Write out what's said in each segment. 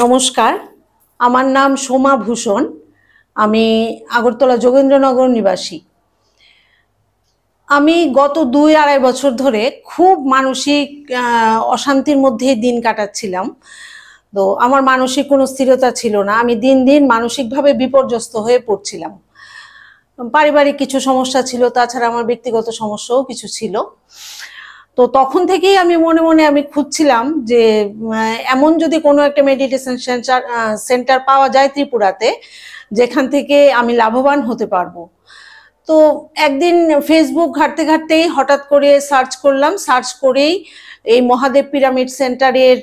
নমস্কার, আমার নাম সোমা ভূষণ। আমি আগরতলা যোগেন্দ্রনগর নিবাসী। আমি গত ২-২.৫ বছর ধরে খুব মানসিক অশান্তির মধ্যে দিন কাটাচ্ছিলাম। তো আমার মানসিক কোনো স্থিরতা ছিল না। আমি দিন দিন মানসিকভাবে বিপর্যস্ত হয়ে পড়ছিলাম। পারিবারিক কিছু সমস্যা ছিল, তাছাড়া আমার ব্যক্তিগত সমস্যাও কিছু ছিল। তো তখন থেকেই আমি মনে মনে আমি খুঁজছিলাম যে এমন যদি কোনো একটা মেডিটেশন সেন্টার পাওয়া যায় ত্রিপুরাতে, যেখান থেকে আমি লাভবান হতে পারবো। তো একদিন ফেসবুক ঘাঁটতে ঘাঁটতেই হঠাৎ করে সার্চ করলাম, সার্চ করেই এই মহাদেব পিরামিড সেন্টারের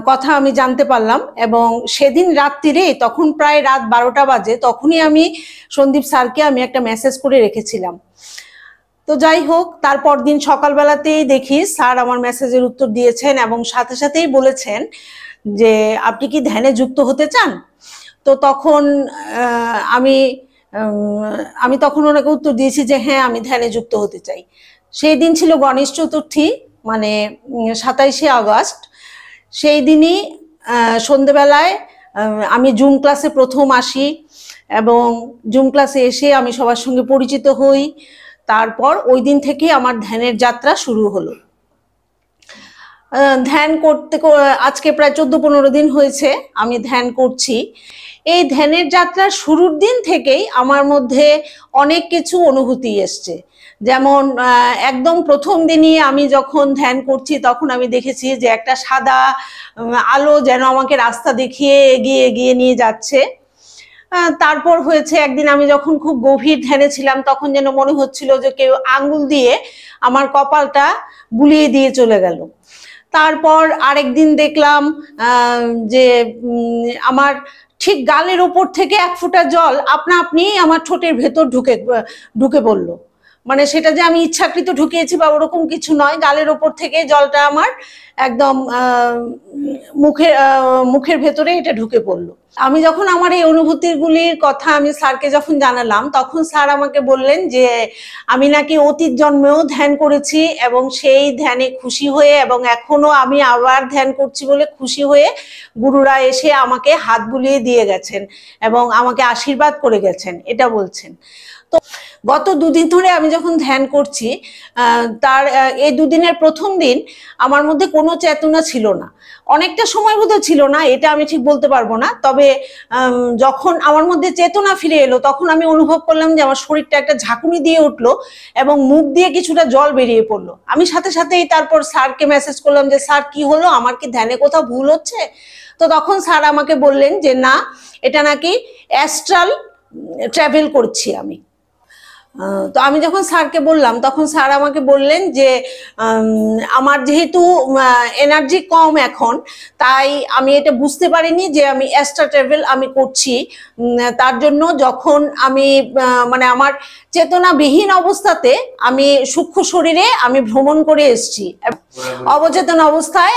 কথা আমি জানতে পারলাম। এবং সেদিন রাত্রিরে, তখন প্রায় রাত 12টা বাজে, তখনই আমি সন্দীপ স্যারকে আমি একটা মেসেজ করে রেখেছিলাম। তো যাই হোক, তারপর দিন সকালবেলাতেই দেখি স্যার আমার মেসেজের উত্তর দিয়েছেন এবং সাথে সাথেই বলেছেন যে আপনি কি ধ্যানে যুক্ত হতে চান। তো তখন আমি তখন ওনাকে উত্তর দিয়েছি যে হ্যাঁ, আমি ধ্যানে যুক্ত হতে চাই। সেই দিন ছিল গণেশ চতুর্থী, মানে 27শে আগস্ট। সেই দিনই সন্ধেবেলায় আমি জুম ক্লাসে প্রথম আসি এবং জুম ক্লাসে এসে আমি সবার সঙ্গে পরিচিত হই। তারপর ওই দিন থেকে আমার ধ্যানের যাত্রা শুরু হলো। ধ্যান করতে আজকে প্রায় 14-15 দিন হয়েছে আমি ধ্যান করছি। এই ধ্যানের যাত্রার শুরুর দিন থেকেই আমার মধ্যে অনেক কিছু অনুভূতি এসছে। যেমন একদম প্রথম দিনই আমি যখন ধ্যান করছি তখন আমি দেখেছি যে একটা সাদা আলো যেন আমাকে রাস্তা দেখিয়ে এগিয়ে এগিয়ে নিয়ে যাচ্ছে। তারপর হয়েছে একদিন আমি যখন খুব গভীর ধ্যানে ছিলাম তখন যেন মনে হচ্ছিল যে কেউ আঙ্গুল দিয়ে আমার কপালটা বুলিয়ে দিয়ে চলে গেল। তারপর আরেকদিন দেখলাম যে আমার ঠিক গালের ওপর থেকে এক ফোঁটা জল আপনা আপনি আমার ঠোঁটের ভেতর ঢুকে পড়লো। মানে সেটা যে আমি ইচ্ছাকৃত ঢুকিয়েছি বা ওরকম কিছু নয়, গালের ওপর থেকে জলটা আমার একদম মুখের ভেতরে এটা ঢুকে পড়লো। আমি যখন আমার এই অনুভূতিগুলির কথা আমি স্যারকে যখন জানালাম তখন স্যার আমাকে বললেন যে আমি নাকি অতীত জন্মেও ধ্যান করেছি এবং সেই ধ্যানে খুশি হয়ে এবং এখনো আমি আবার ধ্যান করছি বলে খুশি হয়ে গুরুরা এসে আমাকে হাত বুলিয়ে দিয়ে গেছেন এবং আমাকে আশীর্বাদ করে গেছেন, এটা বলছেন। তো গত 2 দিন ধরে আমি যখন ধ্যান করছি, তার এই 2 দিনের প্রথম দিন আমার মধ্যে কোনো চেতনা ছিল না। অনেকটা সময় বোধহয় ছিল না, এটা আমি ঠিক বলতে পারবো না। তবে যখন আমার মধ্যে চেতনা ফিরে এলো তখন আমি অনুভব করলাম যে আমার শরীরটা একটা ঝাঁকুনি দিয়ে উঠলো এবং মুখ দিয়ে কিছুটা জল বেরিয়ে পড়লো। আমি সাথে সাথেই তারপর স্যারকে মেসেজ করলাম যে স্যার কি হলো, আমার কি ধ্যানে কোথাও ভুল হচ্ছে? তো তখন স্যার আমাকে বললেন যে না, এটা নাকি অ্যাস্ট্রাল ট্রাভেল করছি আমি। তো আমি যখন স্যারকে বললাম তখন স্যার আমাকে বললেন যে আমার যেহেতু এনার্জি কম এখন, তাই আমি এটা বুঝতে পারিনি যে আমি অ্যাস্ট্রাল ট্রাভেল আমি করছি। তার জন্য যখন আমি মানে আমার চেতনাবিহীন অবস্থাতে আমি সূক্ষ্ম শরীরে আমি ভ্রমণ করে এসেছি। অবচেতন অবস্থায়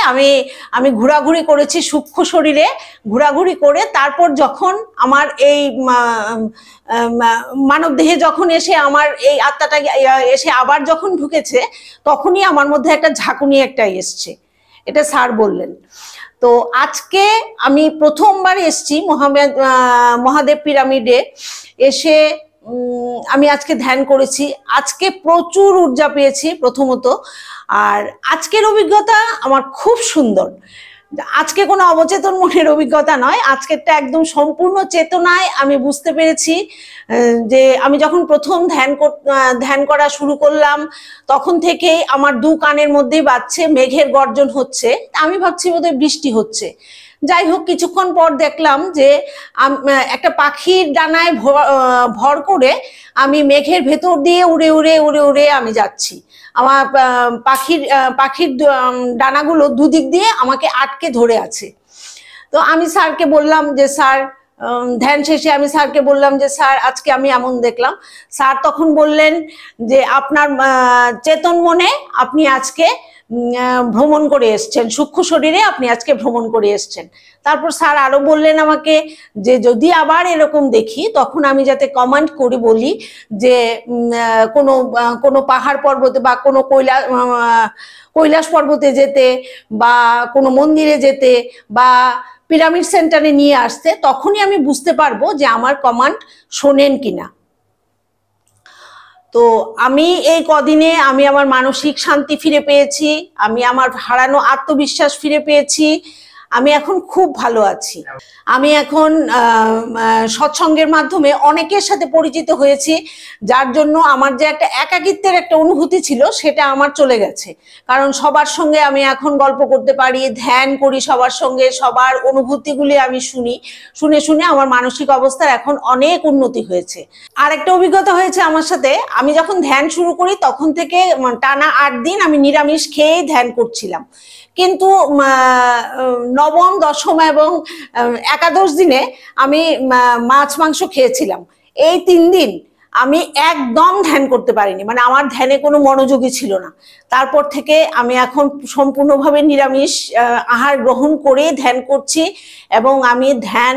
আমি ঘোরাঘুরি করেছি সূক্ষ্ম শরীরে, ঘোরাঘুরি করে তারপর যখন আমার এই মানব দেহে যখন এসে আমার এই আত্মাটা এসে আবার যখন ঢুকেছে তখনই আমার মধ্যে একটা ঝাঁকুনি একটা এসছে, এটা স্যার বললেন। তো আজকে আমি প্রথমবার এসছি মহাদেব পিরামিডে এসে আমি আজকে ধ্যান করেছি। আজকে প্রচুর ঊর্জা পেয়েছি প্রথমত, আর আজকের অভিজ্ঞতা আমার খুব সুন্দর। আজকে কোনো অবচেতন মনের অভিজ্ঞতা নয়, আজকেরটা একদম সম্পূর্ণ চেতনায় আমি বুঝতে পেরেছি যে আমি যখন প্রথম ধ্যান করা শুরু করলাম তখন থেকেই আমার 2 কানের মধ্যেই বাজছে মেঘের গর্জন হচ্ছে। আমি ভাবছি বোধহয় বৃষ্টি হচ্ছে। যাই হোক, কিছুক্ষণ পর দেখলাম যে একটা পাখির ডানায় ভর করে আমি মেঘের ভেতর দিয়ে উড়ে উড়ে উড়ে উড়ে আমি যাচ্ছি। আমার পাখির ডানাগুলো দুদিক দিয়ে আমাকে আটকে ধরে আছে। তো আমি স্যারকে বললাম যে স্যার, ধ্যান শেষে আমি স্যারকে বললাম যে স্যার আজকে আমি এমন দেখলাম। স্যার তখন বললেন যে আপনার চেতন মনে আপনি আজকে ভ্রমণ করে এসছেন, সূক্ষ্ম শরীরে আপনি আজকে ভ্রমণ করে এসছেন। তারপর স্যার আরো বললেন আমাকে যে যদি আবার এরকম দেখি তখন আমি যাতে কমেন্ট করে বলি যে কোনো পাহাড় পর্বতে বা কোনো কৈলাস পর্বতে যেতে বা কোনো মন্দিরে যেতে বা পিরামিড সেন্টারে নিয়ে আসতে, তখনই আমি বুঝতে পারবো যে আমার কমান্ড শোনেন কিনা। তো আমি এই কদিনে আমি আমার মানসিক শান্তি ফিরে পেয়েছি, আমি আমার হারানো আত্মবিশ্বাস ফিরে পেয়েছি, আমি এখন খুব ভালো আছি। আমি এখন সৎসঙ্গের মাধ্যমে অনেকের সাথে পরিচিত হয়েছি, যার জন্য আমার যে একটা একাকিত্বের একটা অনুভূতি ছিল সেটা আমার চলে গেছে। কারণ সবার সঙ্গে আমি এখন গল্প করতে পারি, ধ্যান করি সবার সঙ্গে, সবার অনুভূতিগুলি আমি শুনে শুনে আমার মানসিক অবস্থার এখন অনেক উন্নতি হয়েছে। আর একটা অভিজ্ঞতা হয়েছে আমার সাথে, আমি যখন ধ্যান শুরু করি তখন থেকে টানা 8 দিন আমি নিরামিষ খেয়েই ধ্যান করছিলাম। কিন্তু নবম, দশম এবং একাদশ দিনে আমি মাছ মাংস খেয়েছিলাম। এই 3 দিন আমি একদম ধ্যান করতে পারিনি, মানে আমার ধ্যানে কোনো মনোযোগী ছিল না। তারপর থেকে আমি এখন সম্পূর্ণভাবে নিরামিষ আহার গ্রহণ করে ধ্যান করছি এবং আমি ধ্যান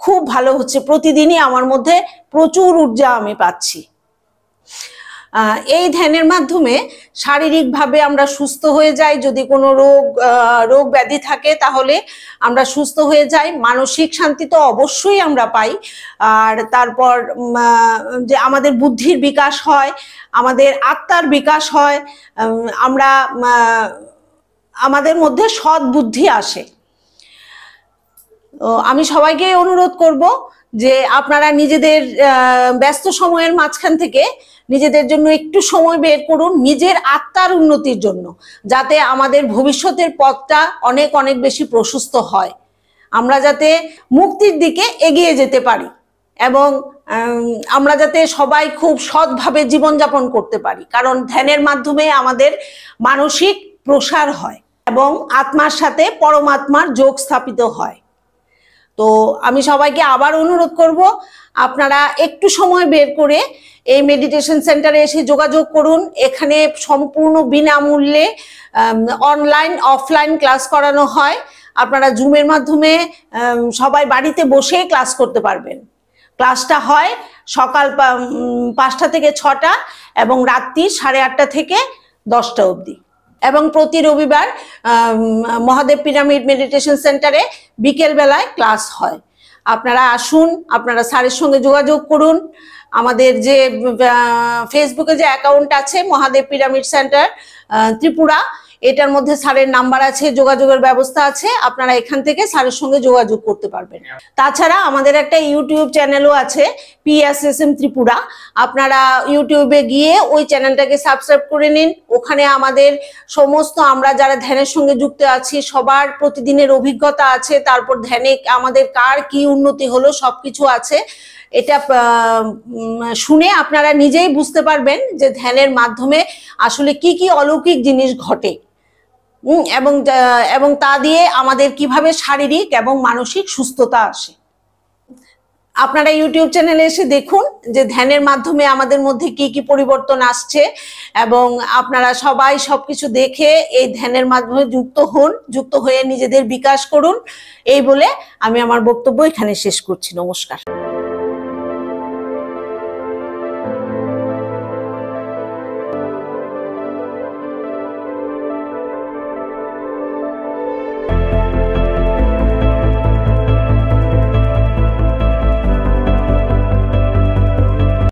খুব ভালো হচ্ছে। প্রতিদিনই আমার মধ্যে প্রচুর ঊর্জা আমি পাচ্ছি। এই ধ্যানের মাধ্যমে শারীরিকভাবে আমরা সুস্থ হয়ে যাই, যদি কোনো রোগ ব্যাধি থাকে তাহলে আমরা সুস্থ হয়ে যাই। মানসিক শান্তি তো অবশ্যই আমরা পাই, আর তারপর যে আমাদের বুদ্ধির বিকাশ হয়, আমাদের আত্মার বিকাশ হয়, আমাদের মধ্যে সৎ বুদ্ধি আসে। আমি সবাইকে অনুরোধ করব যে আপনারা নিজেদের ব্যস্ত সময়ের মাঝখান থেকে নিজেদের জন্য একটু সময় বের করুন নিজের আত্মার উন্নতির জন্য, যাতে আমাদের ভবিষ্যতের পথটা অনেক অনেক বেশি প্রশস্ত হয়, আমরা যাতে মুক্তির দিকে এগিয়ে যেতে পারি এবং আমরা যাতে সবাই খুব সৎভাবে জীবনযাপন করতে পারি। কারণ ধ্যানের মাধ্যমে আমাদের মানসিক প্রসার হয় এবং আত্মার সাথে পরমাত্মার যোগ স্থাপিত হয়। তো আমি সবাইকে আবার অনুরোধ করব, আপনারা একটু সময় বের করে এই মেডিটেশন সেন্টারে এসে যোগাযোগ করুন। এখানে সম্পূর্ণ বিনামূল্যে অনলাইন অফলাইন ক্লাস করানো হয়। আপনারা জুমের মাধ্যমে সবাই বাড়িতে বসে ক্লাস করতে পারবেন। ক্লাসটা হয় সকাল 5টা থেকে 6টা এবং রাত্রি 8:30 থেকে 10টা অবধি, এবং প্রতি রবিবার মহাদেব পিরামিড মেডিটেশন সেন্টারে বিকেল বেলায় ক্লাস হয়। আপনারা আসুন, আপনারা স্যারের সঙ্গে যোগাযোগ করুন। আমাদের যে ফেসবুকে যে অ্যাকাউন্ট আছে মহাদেব পিরামিড সেন্টার ত্রিপুরা, এটার মধ্যে স্যারের নাম্বার আছে, যোগাযোগের ব্যবস্থা আছে, আপনারা এখান থেকে স্যারের সঙ্গে যোগাযোগ করতে পারবেন। তাছাড়া আমাদের একটা ইউটিউব চ্যানেলও আছে PSSM ত্রিপুরা, আপনারা ইউটিউবে গিয়ে ওই চ্যানেলটাকে সাবস্ক্রাইব করে নিন। ওখানে আমাদের সমস্ত আমরা যারা ধ্যানের সঙ্গে যুক্ত আছি সবার প্রতিদিনের অভিজ্ঞতা আছে, তারপর ধ্যানে আমাদের কার কি উন্নতি হলো সবকিছু আছে। এটা শুনে আপনারা নিজেই বুঝতে পারবেন যে ধ্যানের মাধ্যমে আসলে কি কি অলৌকিক জিনিস ঘটে এবং তা দিয়ে আমাদের কিভাবে শারীরিক এবং মানসিক সুস্থতা আসে। আপনারা ইউটিউব চ্যানেলে এসে দেখুন যে ধ্যানের মাধ্যমে আমাদের মধ্যে কি কি পরিবর্তন আসছে, এবং আপনারা সবাই সবকিছু দেখে এই ধ্যানের মাধ্যমে যুক্ত হয়ে নিজেদের বিকাশ করুন। এই বলে আমি আমার বক্তব্য এখানে শেষ করছি। নমস্কার।